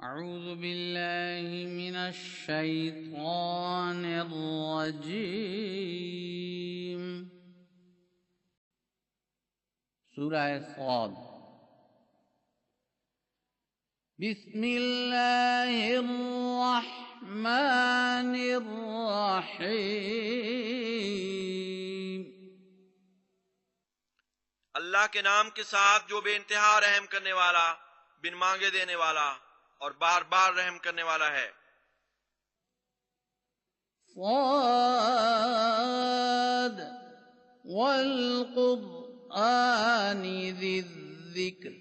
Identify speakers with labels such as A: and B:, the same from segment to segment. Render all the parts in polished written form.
A: اعوذ باللہ من الشیطان الرجیم۔ سورہ صاد۔ بسم اللہ الرحمن الرحیم۔
B: اللہ کے نام کے ساتھ جو بے انتہا رحم کرنے والا، بن مانگے دینے والا اور بار بار رحم کرنے والا ہے۔
A: صاد والقرآن ذی الذکر۔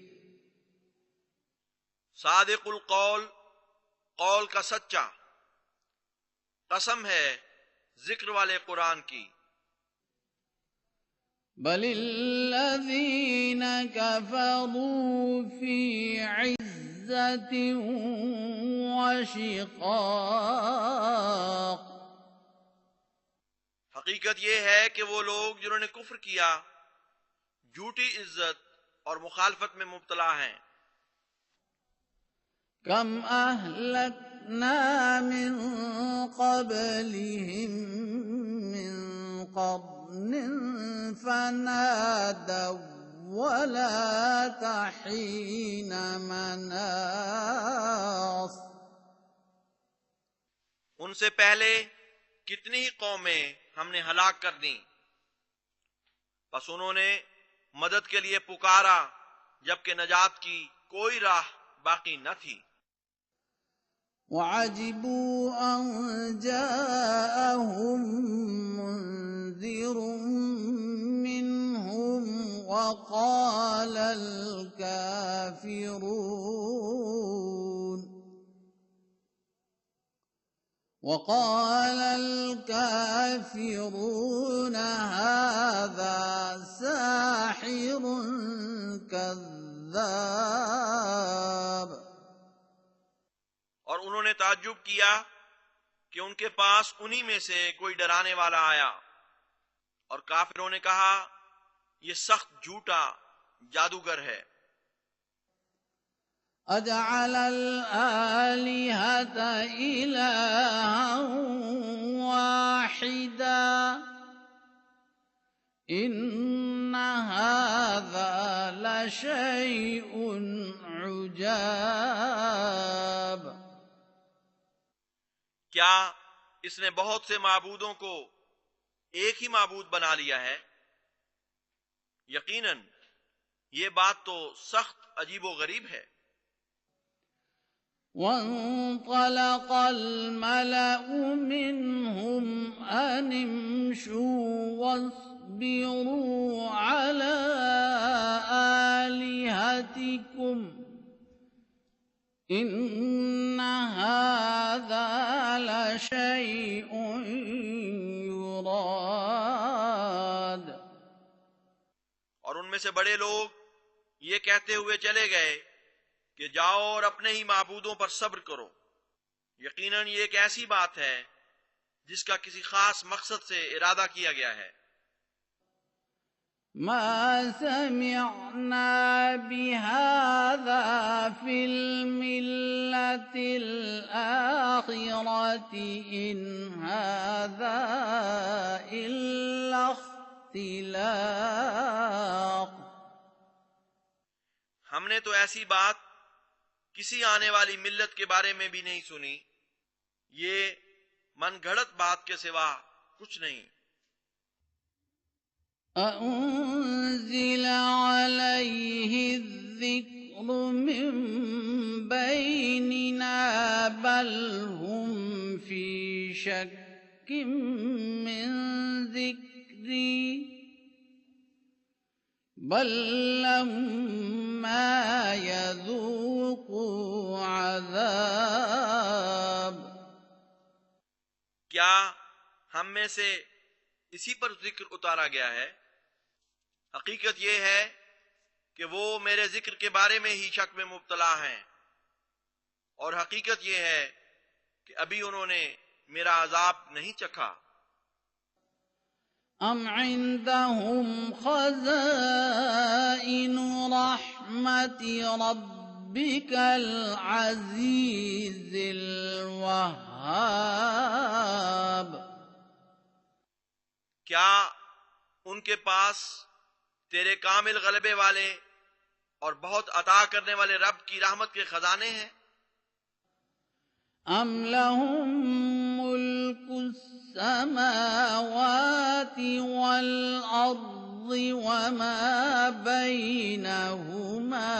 B: صادق القول، قول کا سچا، قسم ہے ذکر والے قرآن کی۔
A: بل الذین کفروا فی عزت وشقاق۔
B: حقیقت یہ ہے کہ وہ لوگ جنہوں نے کفر کیا جھوٹی عزت اور مخالفت میں مبتلا ہیں۔
A: کم اہلکنا من قبلہم من قرن فنادوا ولا تحین مناص۔
B: ان سے پہلے کتنی ہی قومیں ہم نے ہلاک کر دیں، بس انہوں نے مدد کے لیے پکارا جبکہ نجات کی کوئی راہ باقی نہ تھی۔
A: وعجبوا ان جاءهم منذر منهم وقال الكافرون هذا ساحر كذاب۔
B: اور انہوں نے تعجب کیا کہ ان کے پاس انہی میں سے کوئی ڈرانے والا آیا، اور کافروں نے کہا یہ سخت جھوٹا جادوگر ہے۔
A: اجعل الآلہۃ الہا واحدا ان ھذا لشیء عجاب۔
B: کیا اس نے بہت سے معبودوں کو ایک ہی معبود بنا لیا ہے؟ یقیناً یہ بات تو سخت عجیب و غریب ہے۔
A: وانطلق الملأ منهم أن امشوا واصبروا على آلهتكم إن هذا لشيء يراد۔
B: اور ان میں سے بڑے لوگ یہ کہتے ہوئے چلے گئے کہ جاؤ اور اپنے ہی معبودوں پر صبر کرو، یقیناً یہ ایک ایسی بات ہے جس کا کسی خاص مقصد سے ارادہ کیا گیا ہے۔
A: ما سمعنا بهذا في الملة الآخرة إن هذا إلا اختلاق۔
B: ہم نے تو ایسی بات کسی آنے والی ملت کے بارے میں بھی نہیں سنی، یہ من گھڑت بات کے سوا کچھ نہیں۔
A: أأنزل عليه الذكر من بيننا بل هم في شك من ذكري بل لما يذوقوا عذاب۔
B: کیا ہم میں سے اسی پر ذکر اتارا گیا ہے؟ حقیقت یہ ہے کہ وہ میرے ذکر کے بارے میں ہی شک میں مبتلا ہیں، اور حقیقت یہ ہے کہ ابھی انہوں نے میرا عذاب نہیں چکھا۔
A: ام عندهم خزائن رحمت رب ربك العزيز الوهاب.
B: کیا ان کے پاس تیرے کامل غلبے والے اور بہت عطا کرنے والے رب کی رحمت کے خزانے ہیں؟
A: ام لهم ملك السماوات والارض وما بينهما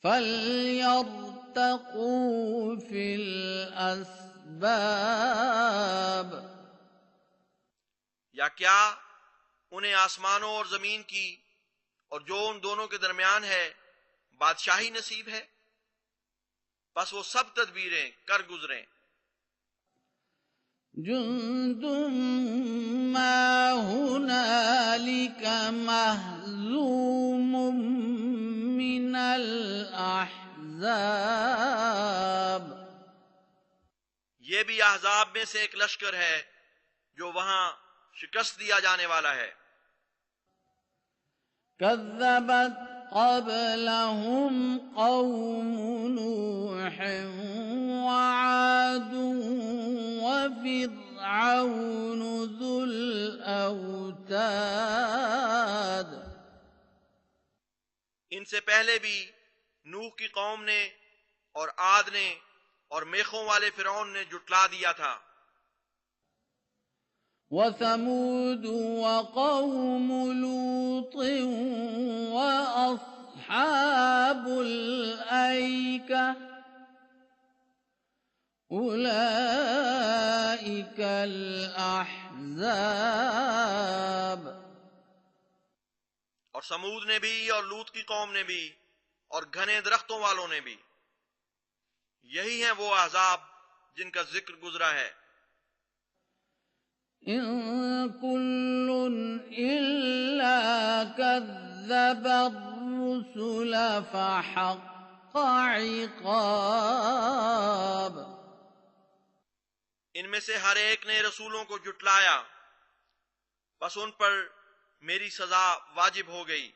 A: فليرتقوا في الاسباب.
B: یا کیا انہیں آسمانوں اور زمین کی اور جو ان دونوں کے درمیان ہے بادشاہی نصیب ہے؟ بس وہ سب تدبیریں کر گزریں.
A: جند ما هنالك مهزوم من الأحزاب.
B: یہ بھی احزاب میں سے ایک لشکر ہے جو وہاں شکست دیا جانے والا ہے.
A: كذبت قبلهم قوم نوح وعاد وفرعون ذو الأوتاد.
B: ان سے پہلے بھی نوح کی قوم نے اور عاد نے اور میخوں والے فرعون نے جٹلا دیا تھا.
A: وثمود وقوم لوط وأصحاب الأيكة أولئك الأحزاب.
B: اور سمود نے بھی اور لوط کی قوم نے بھی اور گھنے درختوں والوں نے بھی، یہی ہیں وہ احزاب جن کا ذکر گزرا ہے.
A: إن كل إلا كذب الرسل فحق عقاب.
B: ان میں سے ہر ایک نے رسولوں کو جٹلایا، بس ان پر میری سزا واجب ہو گئی.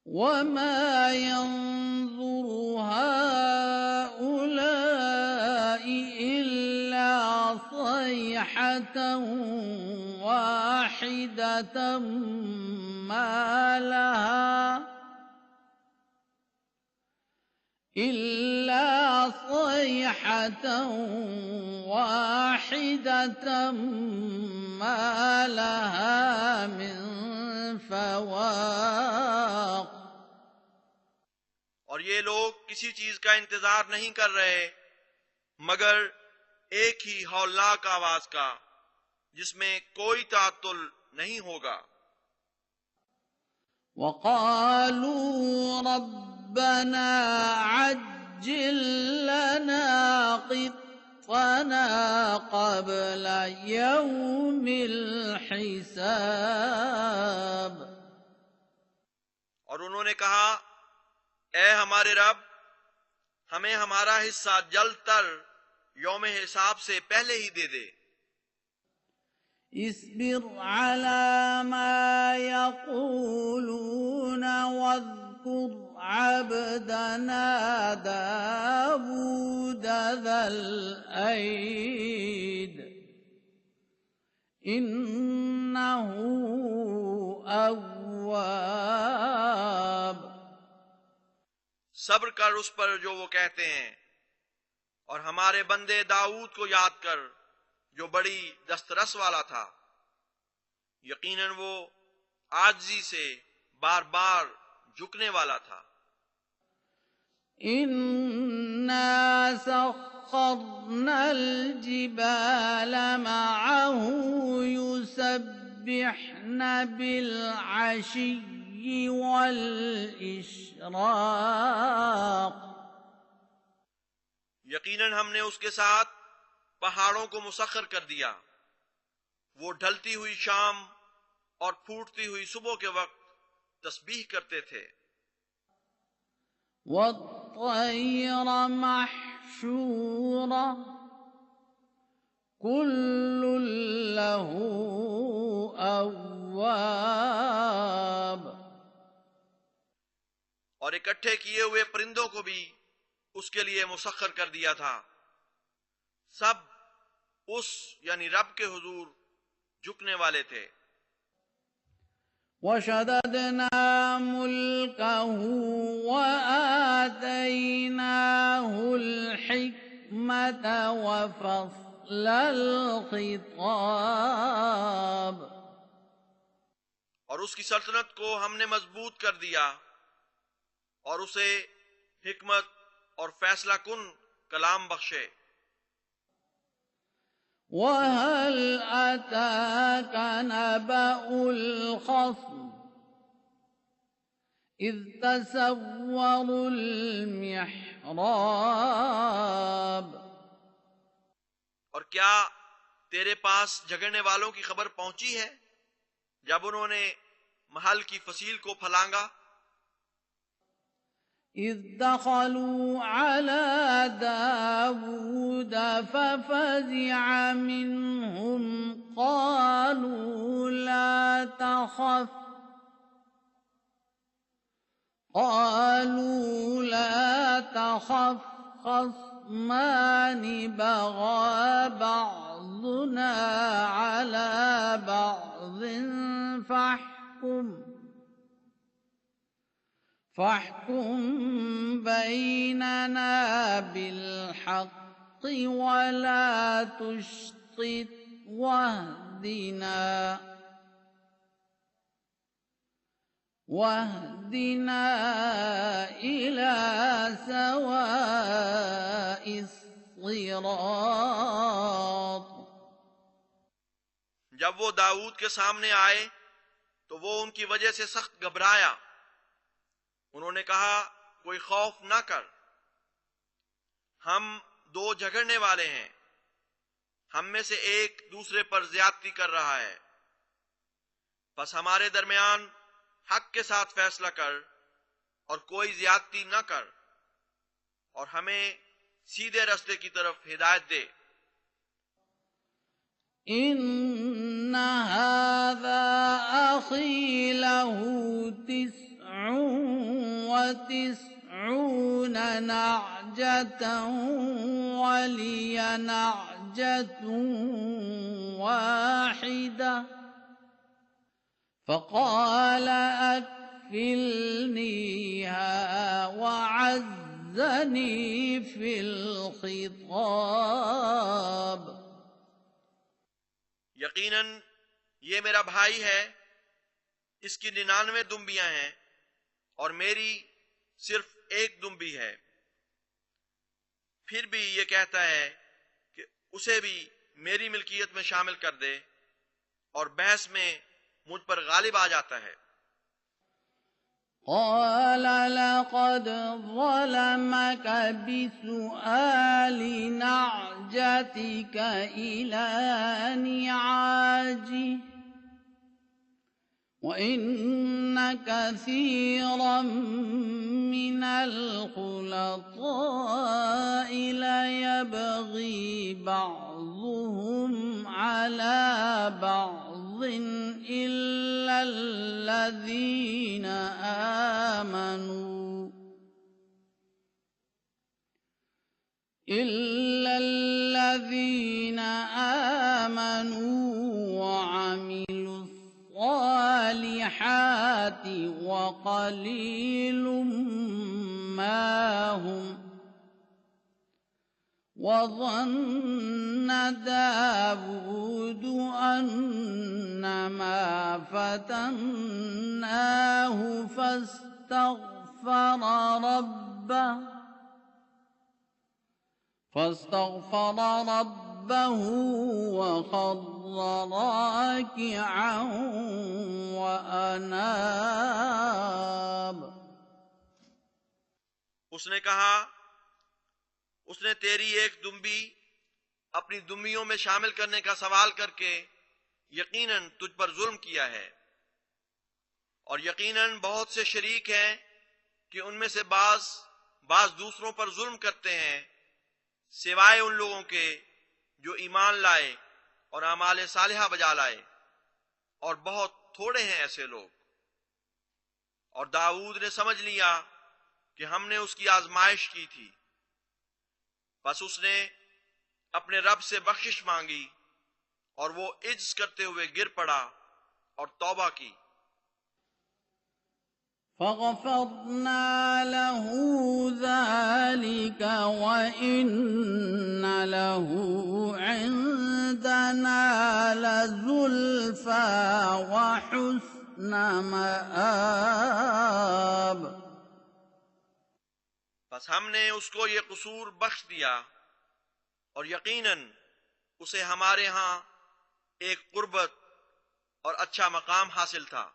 A: وما ينظر هؤلاء إلا صيحة واحدة ما لها من فواق.
B: اور یہ لوگ کسی چیز کا انتظار نہیں کر رہے مگر ایک ہی ہولناک آواز کا جس میں کوئی تعطل نہیں ہوگا.
A: وقالوا ربنا عجل لنا قطنا قبل يوم الحساب.
B: اور انہوں نے کہا اے ہمارے رب، ہمیں ہمارا حصہ جلد تر یوم حساب سے پہلے ہی دے دے.
A: اصبر على ما يقولون واذكر عبدنا داود ذا الأيد إنه أواب.
B: صبر کر اس پر جو وہ کہتے ہیں، اور ہمارے بندے داؤد کو یاد کر جو بڑی دسترس والا تھا، یقیناً وہ عاجزی سے بار بار جھکنے والا تھا.
A: إنا سخرنا الجبال معه يسبحن بالعشي والإشراق.
B: یقیناً ہم نے اس کے ساتھ پہاڑوں کو مسخر کر دیا، وہ ڈھلتی ہوئی شام اور پھوٹتی ہوئی صبح کے وقت تسبیح کرتے تھے.
A: والطير محشورة كل له أواب.
B: اور اکٹھے کیے ہوئے پرندوں کو بھی اس کے لیے مسخر کر دیا تھا. سب اس یعنی رب کے حضور جھکنے والے تھے.
A: وَشَدَدْنَا مُلْكَهُ وَآتَيْنَاهُ الْحِكْمَةَ وَفَصْلَ الْخِطَابِ.
B: اور اس کی سلطنت کو ہم نے مضبوط کر دیا اور اسے حکمت اور فیصلہ کن کلام بخشے.
A: وَهَلْ أَتَاكَ نَبَأُ الْخَصْمِ إِذْ تَسَوَّرُوا الْمِحْرَابَ.
B: اور کیا تیرے پاس جھگڑنے والوں کی خبر پہنچی ہے جب انہوں نے محل کی فصیل کو پھلانگا؟
A: إِذْ دَخَلُوا عَلَى دَاوُودَ فَفَزِعَ مِنْهُمْ قَالُوا لَا تَخَفْ خَصْمَانِ بَغَىٰ بَعْضُنَا عَلَىٰ بَعْضٍ فاحكم بيننا بالحق ولا تشطط واهدنا إلى سواء الصراط.
B: جب وہ داؤد کے سامنے آئے تو وہ ان کی وجہ سے سخت گھبرایا. انہوں نے کہا کوئی خوف نہ کر، ہم دو جھگڑنے والے ہیں، ہم میں سے ایک دوسرے پر زیادتی کر رہا ہے، بس ہمارے درمیان حق کے ساتھ فیصلہ کر اور کوئی زیادتی نہ کر اور ہمیں سیدھے راستے کی طرف ہدایت دے.
A: إن هذا أخي له 99 نعجة ولي نعجة واحدة فقال أكفلنيها وعزني في الخطاب.
B: یقیناً یہ میرا بھائی ہے، اس کی 99 دمبیاں ہیں اور میری صرف ایک دمبی ہے. پھر بھی یہ کہتا ہے کہ اسے بھی میری ملکیت میں شامل کر دے اور بحث میں مجھ پر غالب آ جاتا ہے.
A: قال لقد ظلمك بسؤال نعجتك إلى نعاجه وإن كثيرا من الخلطاء ليبغي بعضهم على بعض إلا الذين آمنوا وعملوا الصالحات وقليل ما هم. وظن داود أنما فتناه فاستغفر ربه وخر راكعا وأناب.
B: اس نے کہا اس نے تیری ایک دمبی اپنی دمبیوں میں شامل کرنے کا سوال کر کے یقیناً تجھ پر ظلم کیا ہے، اور یقیناً بہت سے شریک ہیں کہ ان میں سے بعض دوسروں پر ظلم کرتے ہیں سوائے ان لوگوں کے جو ایمان لائے اور اعمال صالحہ بجا لائے، اور بہت تھوڑے ہیں ایسے لوگ. اور داؤد نے سمجھ لیا کہ ہم نے اس کی آزمائش کی تھی، بس اس نے اپنے رب سے بخشش مانگی اور وہ عجز کرتے ہوئے گر پڑا اور توبہ کی۔
A: فغفرنا له ذلك وإن له عندنا لزلفى وحسن مآب۔
B: بس ہم نے اس کو یہ قصور بخش دیا اور یقیناً اسے ہمارے ہاں ایک قربت اور اچھا مقام حاصل تھا۔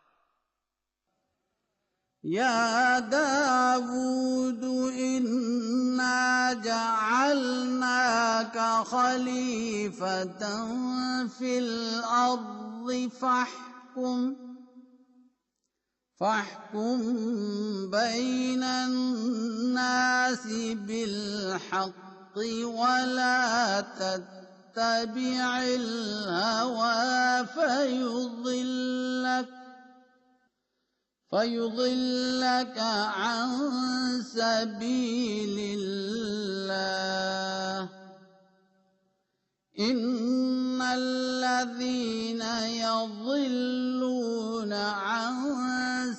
A: یا داود انا جعلناك خلیفة فی الارض فاحكم بين الناس بالحق ولا تتبع الهوى فيضلك عن سبيل الله إن الذين يضلون عن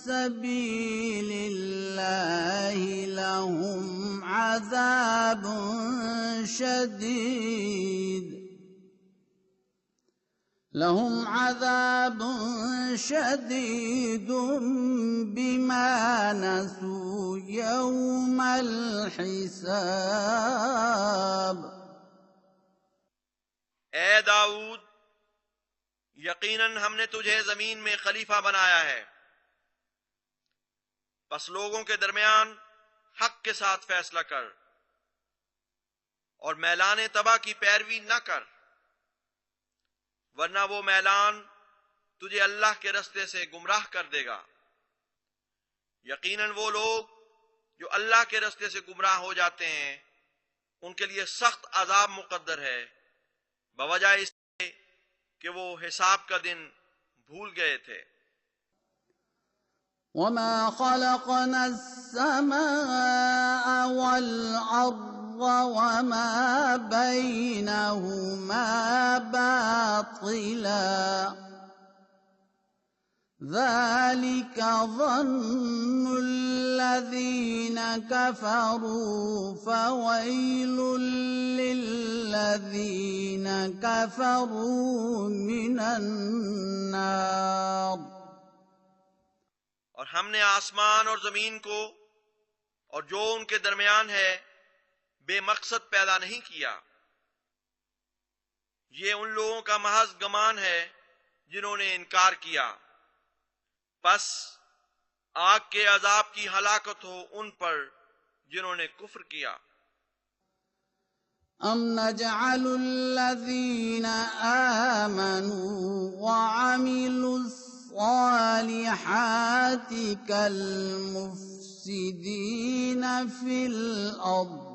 A: سبيل الله لهم عذاب شديد بما نسوا يوم الحساب۔
B: اے داؤد، یقیناً ہم نے تجھے زمین میں خلیفہ بنایا ہے، پس لوگوں کے درمیان حق کے ساتھ فیصلہ کر اور میلان تباہ کی پیروی نہ کر، ورنہ وہ میلان تجھے اللہ کے رستے سے گمراہ کر دے گا۔ یقیناً وہ لوگ جو اللہ کے رستے سے گمراہ ہو جاتے ہیں ان کے لیے سخت عذاب مقدر ہے، بوجہ اس کے کہ وہ حساب کا دن بھول گئے تھے۔
A: وما خلقنا السماء والأرض وما بينهما باطلا ذلك ظن الذين كفروا فويل للذين كفروا من النار۔
B: اور ہم نے آسمان اور زمین کو اور جو ان کے درمیان ہے بے مقصد پیدا نہیں کیا، یہ ان لوگوں کا محض گمان ہے جنہوں نے انکار کیا، پس آگ کے عذاب کی ہلاکت ہو ان پر جنہوں نے کفر کیا۔
A: ام نجعل الذین آمنوا وعملوا الصالحات كالمفسدين في الأرض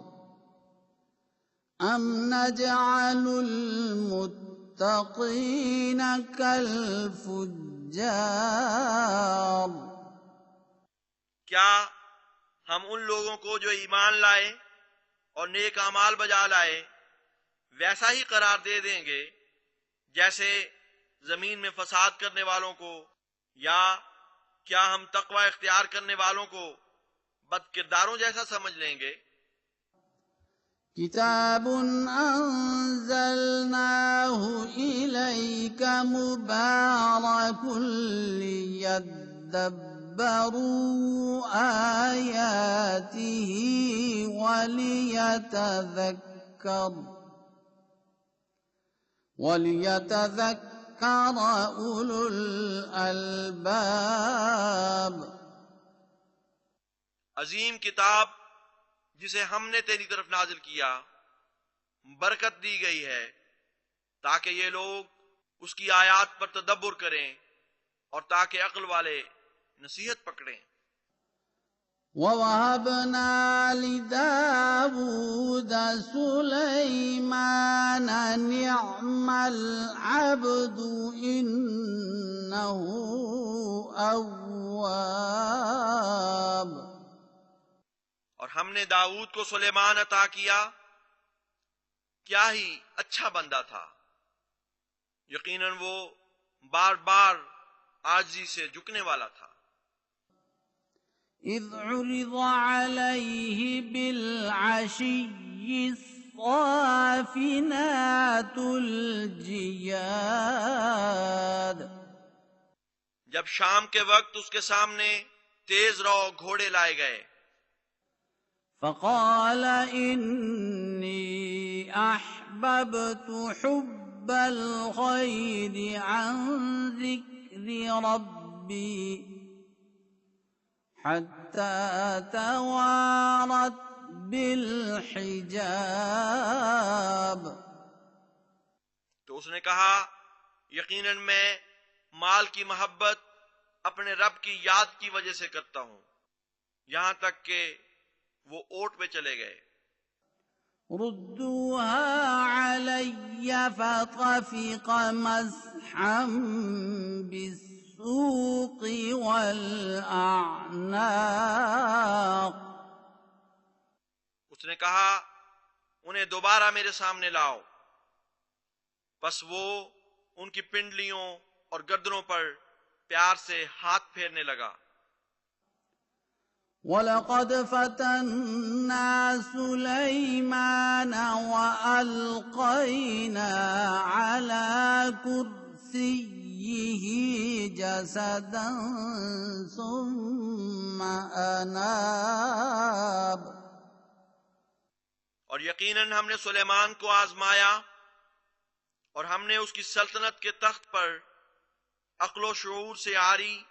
A: أم نجعل المتقين كالفجار۔
B: کیا ہم ان لوگوں کو جو ایمان لائے اور نیک اعمال بجا لائے ویسا ہی قرار دے دیں گے جیسے زمین میں فساد کرنے والوں کو، یا کیا ہم تقوی اختیار کرنے والوں کو بد کرداروں جیسا سمجھ لیں گے؟
A: کتاب انزلناه الیک مبارک لیدبروا آیاته وليتذكر أولو الألباب۔
B: عظیم کتاب جسے ہم نے تیری طرف نازل کیا برکت دی گئی ہے تاکہ یہ لوگ اس کی آیات پر تدبر کریں اور تاکہ عقل والے نصیحت پکڑیں۔
A: وَوَهَبْنَا لِدَاوُودَ سُلَيْمَانَ نِعْمَ الْعَبْدُ إِنَّهُ أَوَّابٌ۔
B: اور ہم نے داؤد کو سلیمان عطا کیا، کیا ہی اچھا بندہ تھا، یقیناً وہ بار بار عاجزی سے جھکنے والا تھا۔
A: إذ عرض عليه بالعشي الصافنات الجياد
B: جب شام کے وقت اس کے سامنے تیز رو گھوڑے لائے گئے،
A: فقال إني أحببت حب الخير عن ذكر ربي حتى توارت بالحجاب۔
B: تو اس نے کہا یقیناً میں مال کی محبت اپنے رب کی یاد کی وجہ سے کرتا ہوں، یہاں تک کہ وہ اوٹ پہ چلے گئے۔
A: ردوها علي فطفق مسحا بالسوق والأعناق۔
B: اس نے کہا انہیں دوبارہ میرے سامنے لاؤ، پس وہ ان کی پنڈلیوں اور گردنوں پر پیار سے ہاتھ پھیرنے لگا۔
A: وَلَقَدْ فَتَنَّا سُلَيْمَانَ وَأَلْقَيْنَا عَلَى كُرْسِيِّهِ جَسَدًا ثُمَّ أَنَابَ۔
B: اور یقیناً ہم نے سلیمان کو آزمایا اور ہم نے اس کی سلطنت کے تخت پر عقل و شعور سے عاری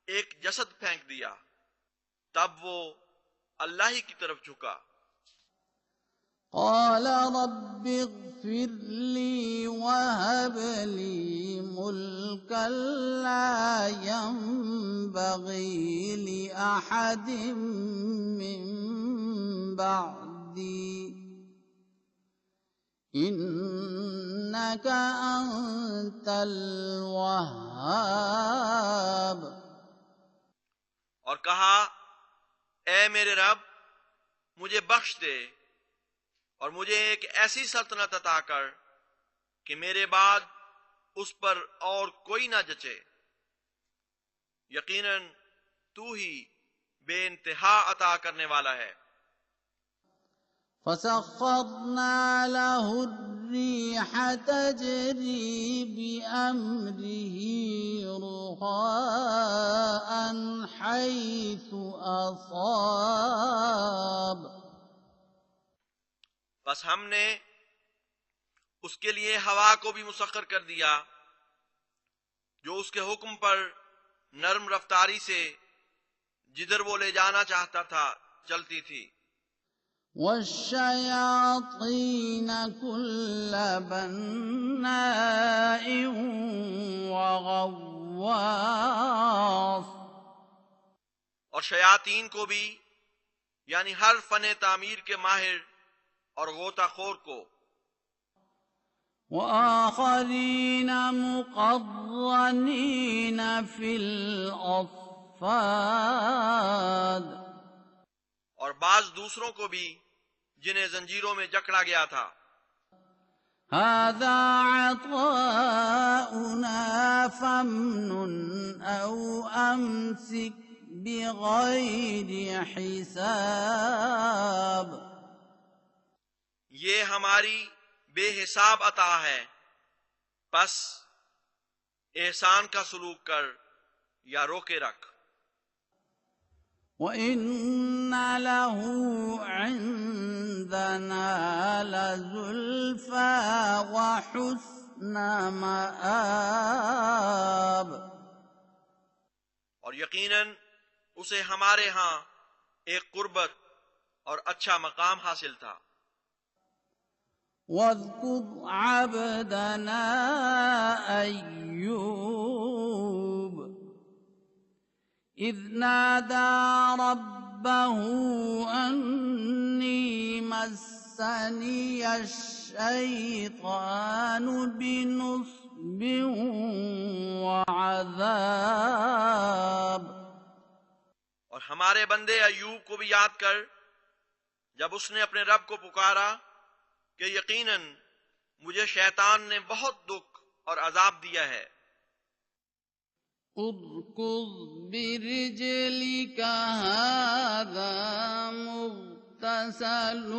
B: ایک جسد پھینک دیا، تب وہ اللہ ہی کی طرف جھکا۔
A: قال رب اغفر لي وهب لي ملكا لا ينبغي لأحد من بعدي إنك أنت الوهاب۔
B: اور کہا اے میرے رب مجھے بخش دے اور مجھے ایک ایسی سلطنت عطا کر کہ میرے بعد اس پر اور کوئی نہ جچے، یقیناً تو ہی بے انتہا عطا کرنے والا ہے۔
A: فسخرنا له الريح تجري بأمره رخاء حيث أصاب۔
B: بس ہم نے اس کے لیے ہوا کو بھی مسخر کر دیا جو اس کے حکم پر نرم رفتاری سے جدھر وہ لے جانا چاہتا تھا چلتی تھی۔
A: والشياطين كل بناء وغواص۔
B: اور شیاطین کو بھی، یعنی ہر فن تعمیر کے ماہر اور غوطہ خور کو۔
A: وآخرين مقرنين في الأصفاد۔
B: اور بعض دوسروں کو بھی جنہیں زنجیروں میں جکڑا گیا تھا۔
A: هذا عطاؤنا فامنن أو أمسك بغير حساب۔
B: یہ ہماری بے حساب عطا ہے، پس احسان کا سلوک کر یا روکے رکھ۔
A: وَإِنَّ لَهُ عِندَنَا لَزُلْفَىٰ وَحُسْنَ مَآبٍ۔
B: اور یقیناً اسے ہمارے ہاں ایک قربت اور اچھا مقام حاصل تھا۔
A: وَاذْكُرْ عَبْدَنَا أَيُّوبَ إِذْ نَادَىٰ رَبَّهُ أَنِّي مَسَّنِيَ الشَّيْطَانُ بِنُصْبٍ وَعَذَابٍ۔
B: اور ہمارے بندے ایوب کو بھی یاد کر جب اس نے اپنے رب کو پکارا کہ یقیناً مجھے شیطان نے بہت دکھ اور عذاب دیا ہے،
A: اركض برجلك هذا مغتسل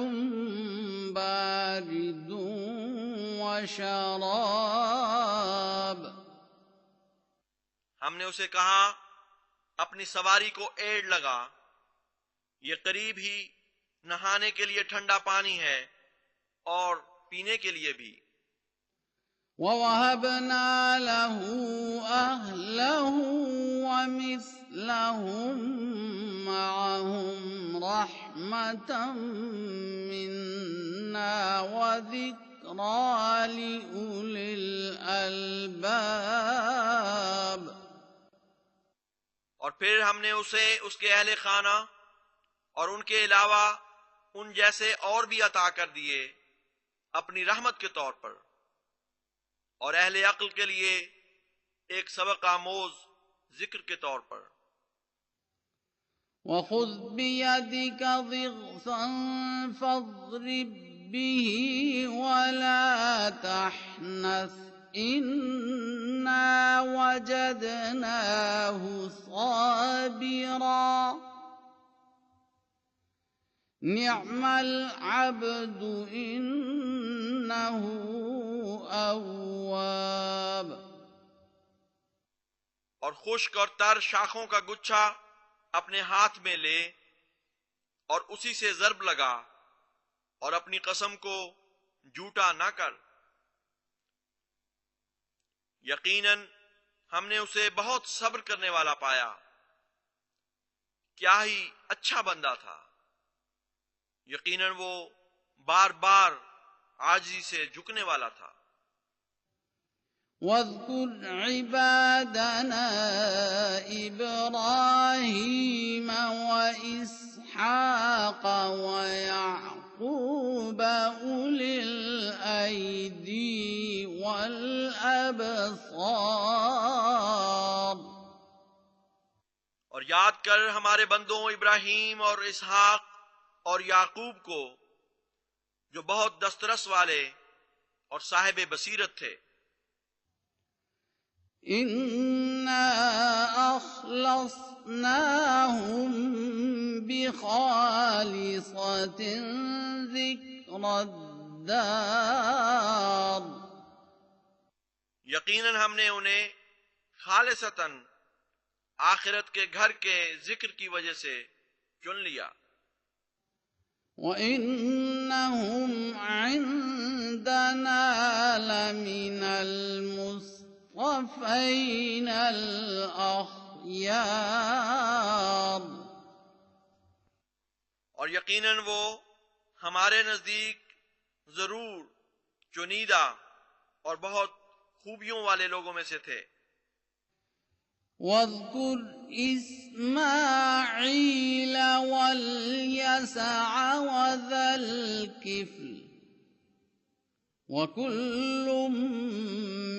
A: بارد وشراب.
B: ہم نے اسے کہا اپنی سواری کو ایڑ لگا، یہ قریب ہی نہانے کے لیے ٹھنڈا پانی ہے اور پینے کے لیے بھی.
A: وَوَهَبْنَا لَهُ أَهْلَهُ وَمِثْلَهُم مَّعَهُمْ رَحْمَةً مِّنَّا وَذِكْرَىٰ لِأُولِي الْأَلْبَابِ.
B: اور پھر ہم نے اسے اس کے اہل خانہ اور ان کے علاوہ ان جیسے اور بھی عطا کر دیے اپنی رحمت کے طور پر، اور اہل عقل کے لیے ایک سبق آموز ذکر کے طور پر.
A: وَخُذْ بِيَدِكَ ضِغْثًا فَاضْرِب بِّهِ وَلَا تَحْنَثْ إِنَّا وَجَدْنَاهُ صَابِرًا نِعْمَ الْعَبْدُ إِنَّهُ أَوَّابٌ.
B: اور خشک اور تر شاخوں کا گچھا اپنے ہاتھ میں لے اور اسی سے ضرب لگا، اور اپنی قسم کو جھوٹا نہ کر، یقیناً ہم نے اسے بہت صبر کرنے والا پایا. کیا ہی اچھا بندہ تھا، یقیناً وہ بار بار عاجزی سے جھکنے والا تھا.
A: وَاذْكُرْ عِبَادَنَا إِبْرَاهِيمَ وَإِسْحَاقَ وَيَعْقُوبَ أُولِي الْأَيْدِي وَالْأَبْصَارِ.
B: اور یاد کر ہمارے بندوں ابراہیم اور اسحاق اور یعقوب کو، جو بہت دسترس والے اور صاحب بصیرت تھے.
A: إِنَّا أَخْلَصْنَاهُم بِخَالِصَةٍ ذِكْرَى الدَّارِ.
B: یقیناً ہم نے انہیں خالصتاً آخرت کے گھر کے ذکر کی وجہ سے چن لیا.
A: وَإِنَّهُمْ عِندَنَا لَمِنَ الْمُصْطَفَيْنَ الْأَخْيَارِ.
B: اور یقیناً وہ ہمارے نزدیک ضرور چنیدہ اور بہت خوبیوں والے لوگوں میں سے تھے.
A: وَاذْكُرْ إِسْمَاعِيلَ وَالْيَسَعَ وَذَا الْكِفْلِ وَكُلٌّ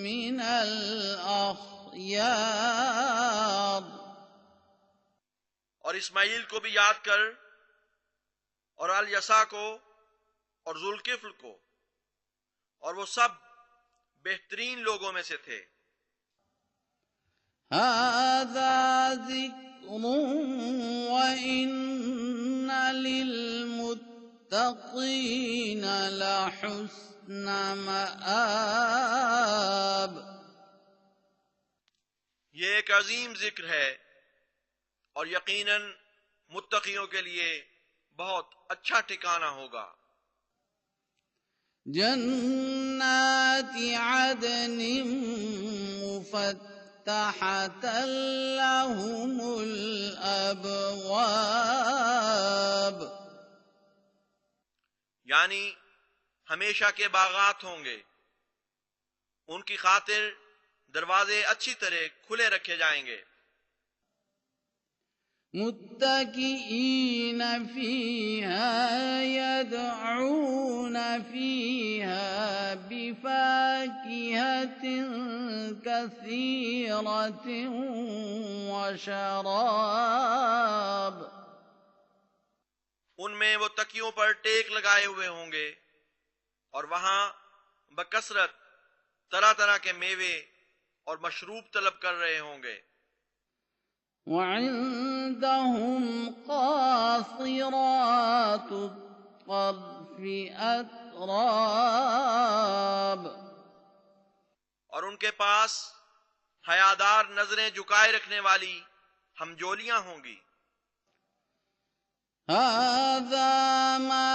A: مِّنَ الْأَخْيَارِ.
B: اور اسماعیل کو بھی یاد کر، اور الیسع کو اور ذوالکفل کو، اور وہ سب بہترین لوگوں میں سے تھے.
A: هَذَا ذِكْرٌ وَإِنَّ لِلْمُتَّقِينَ لَحُسْنَ مَآبٍ.
B: یہ ایک عظیم ذکر ہے، اور یقیناً متقیوں کے لیے بہت اچھا ٹھکانہ ہوگا.
A: جنات عدن مفتحة لهم الأبواب.
B: یعنی ہمیشہ کے باغات ہوں گے، ان کی خاطر دروازے اچھی طرح کھلے رکھے جائیں گے.
A: متكئين فيها يدعون فيها بفاكهة كثيرة وشراب.
B: ان میں وہ تکیوں پر ٹیک لگائے ہوئے ہوں گے اور وہاں بکثرت طرح طرح کے میوے اور مشروب طلب کر رہے ہوں گے۔
A: وعندهم قاصرات الطرف أتراب،
B: اور ان کے پاس حیادار نظریں جھکائے رکھنے والی ہمجولیاں ہوں گی۔
A: هذا ما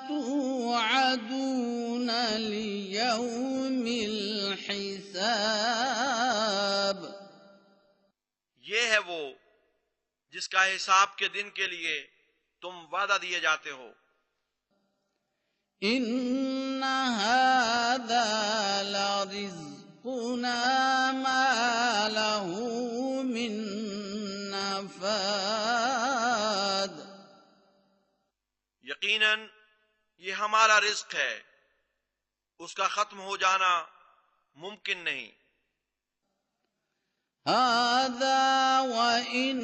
A: توعدون ليوم الحساب،
B: یہ ہے وہ جس کا حساب کے دن کے لیے تم وعدہ دیے جاتے ہو۔
A: إن هذا لرزقنا ما له من نفاد،
B: یقیناً یہ ہمارا رزق ہے، اس کا ختم ہو جانا ممکن نہیں۔
A: هذا وإن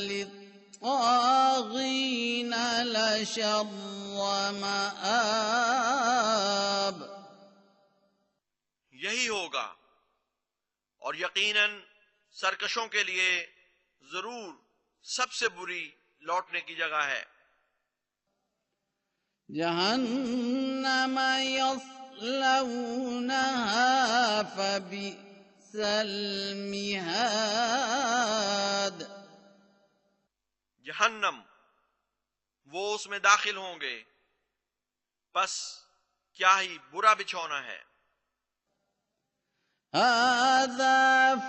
A: للطاغين لشر مآب،
B: یہی ہوگا، اور یقیناً سرکشوں کے لیے ضرور سب سے بری لوٹنے کی جگہ ہے۔
A: جہنم یصلونها فبئس المہاد،
B: جہنم وہ اس میں داخل ہوں گے، بس کیا ہی برا بچھونا ہے۔
A: هذا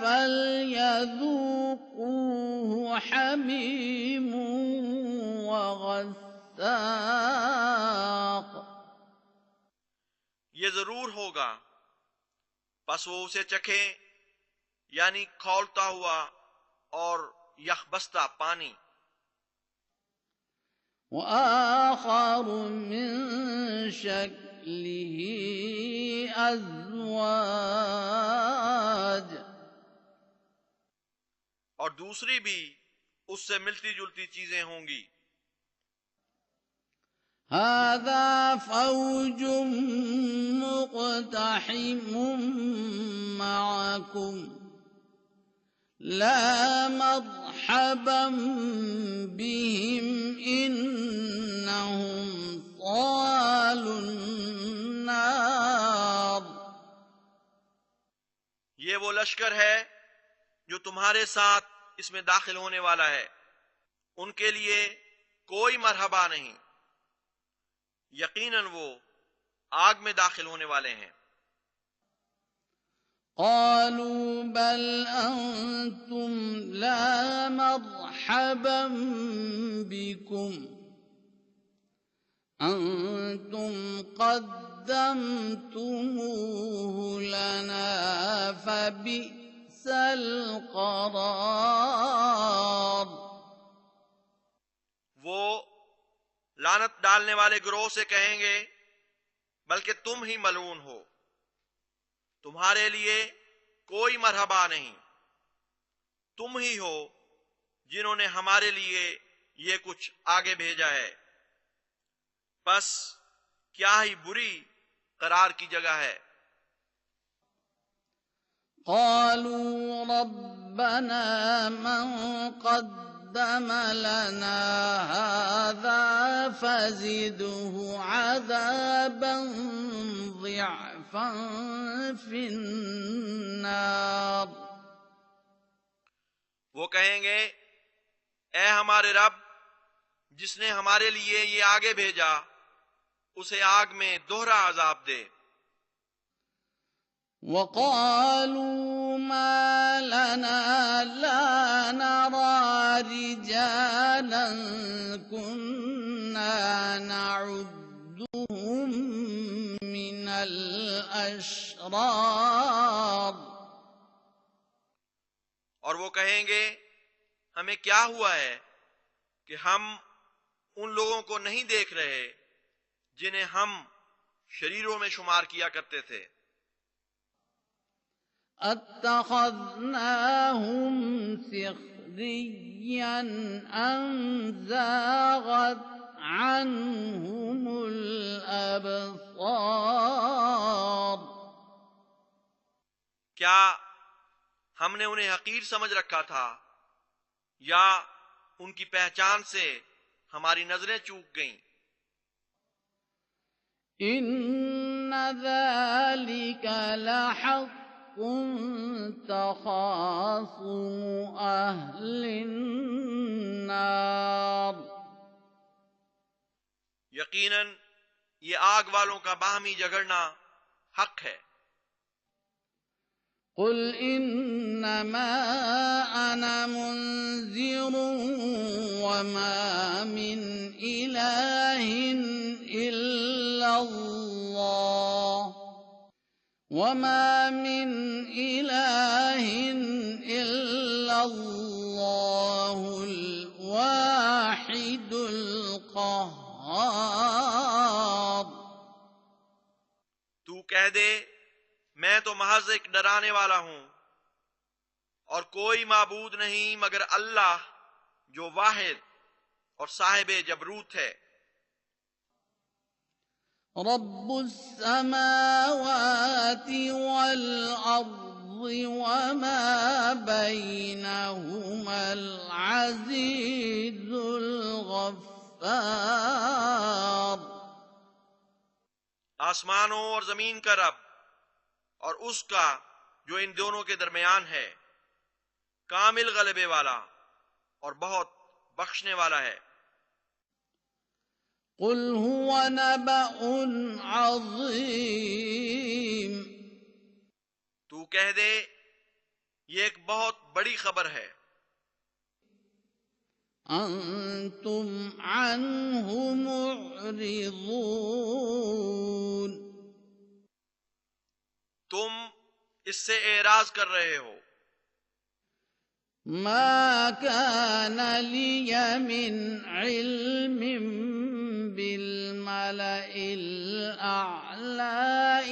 A: فليذوقوه حميم وغساق،
B: یہ ضرور ہوگا، پس وہ اسے چکھیں، یعنی کھولتا ہوا اور یخبستہ پانی۔
A: وآخر من شكله أزواج،
B: اور دوسری بھی اس سے ملتی جلتی چیزیں ہوں گی۔
A: هذا فوج مقتحم معكم لا مرحبا بهم إنهم صالوا النار،
B: یہ وہ لشکر ہے جو تمہارے ساتھ اس میں داخل ہونے والا ہے، ان کے لیے کوئی مرحبا نہیں، یقیناً وہ آگ میں داخل ہونے والے ہیں۔
A: قالوا بل أنتم لا مرحبا بكم أنتم قدمتموه لنا فبئس القرار،
B: وہ لعنت ڈالنے والے گروہ سے کہیں گے بلکہ تم ہی ملعون ہو، تمہارے لیے کوئی مرحبا نہیں، تم ہی ہو جنہوں نے ہمارے لیے یہ کچھ آگے بھیجا ہے، بس کیا ہی بری قرار کی جگہ ہے۔
A: قالوا ربنا من قدم لنا هذا فزده عذابا ضعفا في النار،
B: وہ کہیں گے اے ہمارے رب، جس نے ہمارے لیے یہ آگے بھیجا اسے آگ میں دوہرا عذاب دے۔
A: وقالوا ما لنا لا نرى رجالا كنا نعدهم من الأشرار،
B: اور وہ کہیں گے ہمیں کیا ہوا ہے کہ ہم ان لوگوں کو نہیں دیکھ رہے جنہیں ہم شریروں میں شمار کیا کرتے تھے۔
A: اتخذناهم سخريا أم زاغت عنهم الأبصار
B: کیا ہم نے انہیں حقیر سمجھ رکھا تھا یا ان کی پہچان سے ہماری نظریں چوک گئیں؟
A: إن ذلك لحق تخاصم أهل النار
B: یقیناً یہ آگ والوں کا باہمی جھگڑنا حق ہے۔
A: قل إنما أنا منذر وما من إله إلا الله وما من إله إلا الله الواحد القهار
B: تو کہہ دے میں تو محض ایک ڈرانے والا ہوں اور کوئی معبود نہیں مگر اللہ جو واحد اور صاحب جبروت ہے۔
A: رب السماوات والأرض وما بينهما العزيز الغفار
B: آسمانوں اور زمین کا رب اور اس کا جو ان دونوں کے درمیان ہے، کامل غلبے والا اور بہت بخشنے والا ہے۔
A: قل هو نبأ عظيم
B: تو کہہ دے یہ ایک بہت بڑی خبر ہے،
A: أنتم عنه معرضون
B: تم اس سے اعراض کر رہے ہو۔
A: ما كان لي من علم بالملأ الأعلى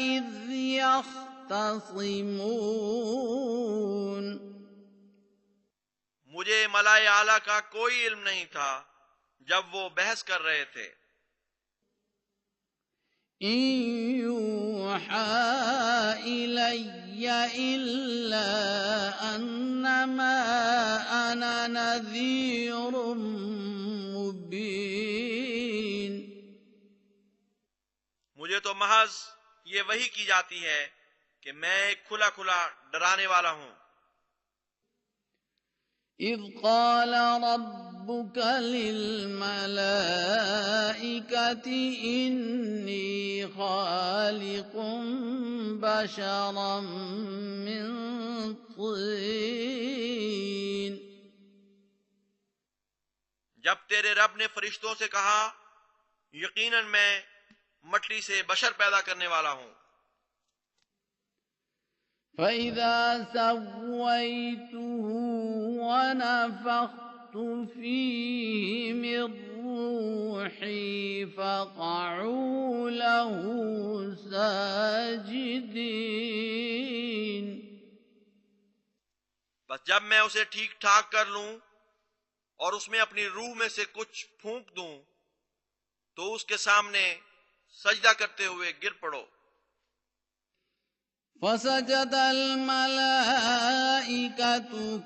A: إذ يختصمون
B: مجھے ملائے اعلیٰ کا کوئی علم نہیں تھا جب وہ بحث کر رہے تھے۔
A: إن يوحى إلي إلا أنما أنا نذير مبين
B: مجھے تو محض یہ وحی کی جاتی ہے کہ میں ایک کھلا کھلا ڈرانے والا ہوں۔
A: إذ قال ربك للملائكة إني خالق بشرا من طين
B: جب تیرے رب نے فرشتوں سے کہا یقیناً میں مٹی سے بشر پیدا کرنے والا ہوں،
A: فإذا سويته ونفخت فيه من روحي فقعوا له ساجدين
B: بس جب میں اسے ٹھیک ٹھاک کر لوں اور اس میں اپنی روح میں سے کچھ پھونک دوں تو اس کے سامنے سجدہ کرتے ہوئے گر پڑو۔
A: فسجد الملائكة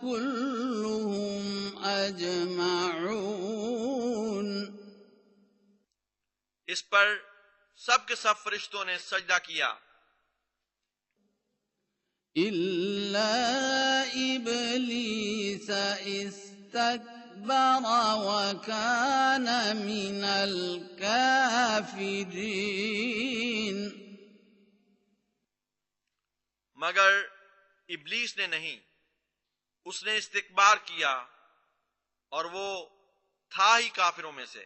A: كلهم أجمعون
B: اس پر سب کے سب فرشتوں نے سجدہ کیا
A: إلا إبليس استكبر وكان من الكافرين
B: مگر ابلیس نے نہیں، اس نے استکبار کیا اور وہ تھا ہی کافروں میں سے۔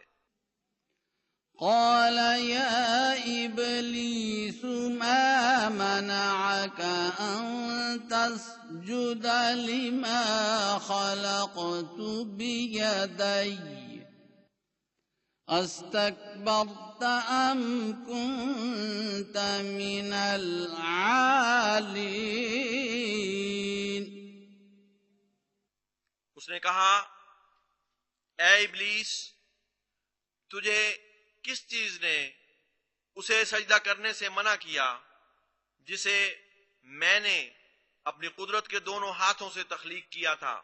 A: قال يا إبليس ما منعك أن تسجد لما خلقت بيدي استكبرت أم كنت من العالين
B: اس نے کہا اے ابلیس، تجھے کس چیز نے اسے سجدہ کرنے سے منع کیا جسے میں نے اپنی قدرت کے دونوں ہاتھوں سے تخلیق کیا تھا؟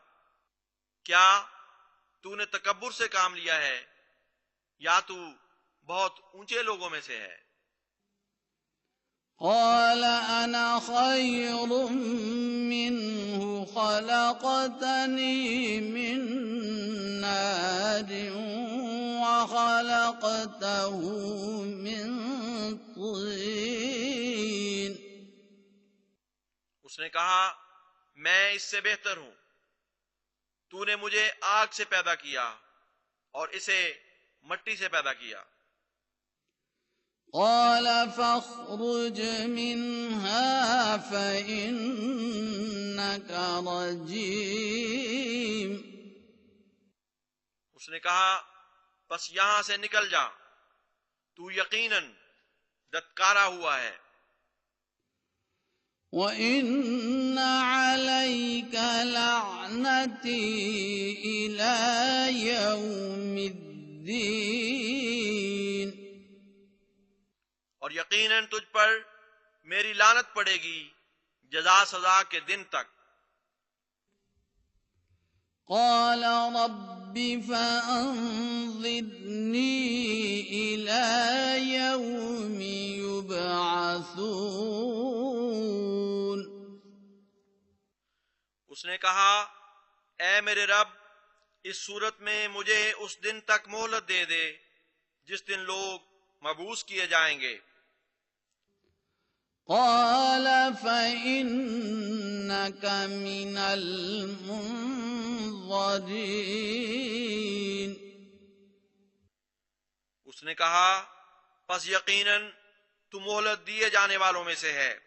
B: کیا تو نے تکبر سے کام لیا ہے یا تو بہت اونچے لوگوں میں سے ہے؟
A: قال أنا خير منه خلقتني من نار وخلقته من طين.
B: اس نے کہا میں اس سے بہتر ہوں، تو نے مجھے آگ سے پیدا کیا اور اسے مٹی سے پیدا کیا۔
A: قال فاخرج منها فإنك رجيم.
B: اس نے کہا بس یہاں سے نکل جا، تو یقیناً دھتکارا ہوا ہے۔
A: وَإِنَّ عَلَيْكَ لَعْنَتِي إِلَى يَوْمِ الدِّينِ.
B: اور یقیناً تجھ پر میری لعنت پڑے گی جزا سزا کے دن تک۔
A: قال رب فأنظرني إلى يوم يبعثون.
B: اس نے کہا اے میرے رب اس صورت میں مجھے اس دن تک مہلت دے دے جس دن لوگ مبعوث کیے جائیں گے۔
A: قال فإنك من المنظرين.
B: اس نے کہا پس یقیناً تو مہلت دیے جانے والوں میں سے ہے۔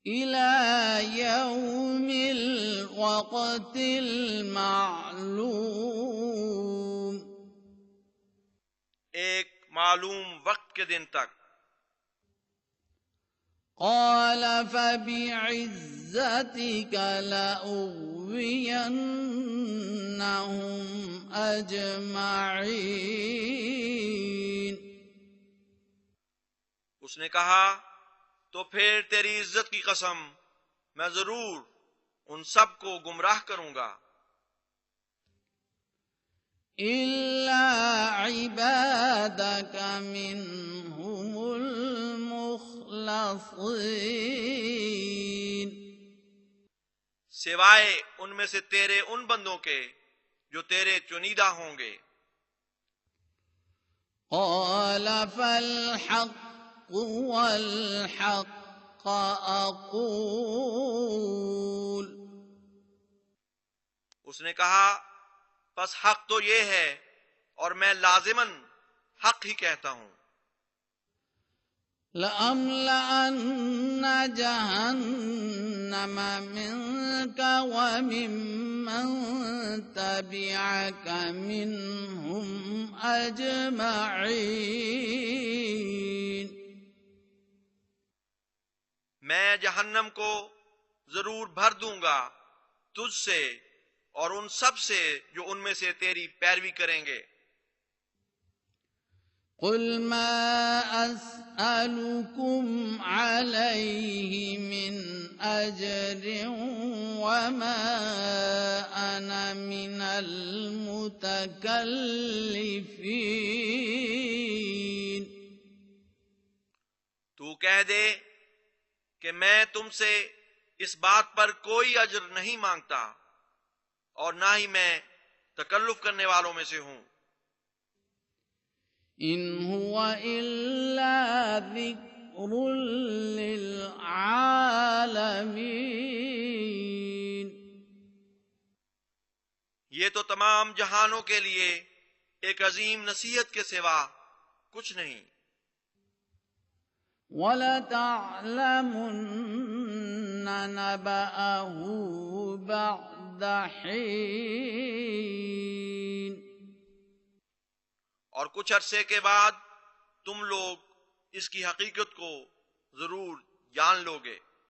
A: إلى يوم الوقت المعلوم.
B: ایک معلوم وقت کے دن تک۔
A: قال فبعزتك لأغوينهم أجمعين.
B: اس نے کہا تو پھر تیری عزت کی قسم میں ضرور ان سب کو گمراہ کروں گا
A: إلا عبادك منهم المخلصين.
B: سوائے ان میں سے تیرے ان بندوں کے جو تیرے چنیدہ ہوں گے۔
A: قال فالحق والحق أقول.
B: اس نے کہا پس حق تو یہ ہے اور میں لازماً حق ہی کہتا ہوں۔
A: لأملأن جهنم منك وممن تبعك منهم أجمعين.
B: میں جہنم کو ضرور بھر دوں گا تجھ سے اور ان سب سے جو ان میں سے تیری پیروی کریں گے۔
A: قل ما أسألكم عليه من أجر وما أنا من المتكلفين.
B: تو کہہ دے کہ میں تم سے اس بات پر کوئی اجر نہیں مانگتا اور نہ ہی میں تکلف کرنے والوں میں سے ہوں۔
A: إن هو إلا ذكر للعالمين.
B: یہ تو تمام جہانوں کے لیے ایک عظیم نصیحت کے سوا کچھ نہیں۔
A: وَلَتَعْلَمُنَّ نَبَأَهُ بَعْدَ حِينٍ.
B: اور کچھ عرصے کے بعد تم لوگ اس کی حقیقت کو ضرور جان لو گے۔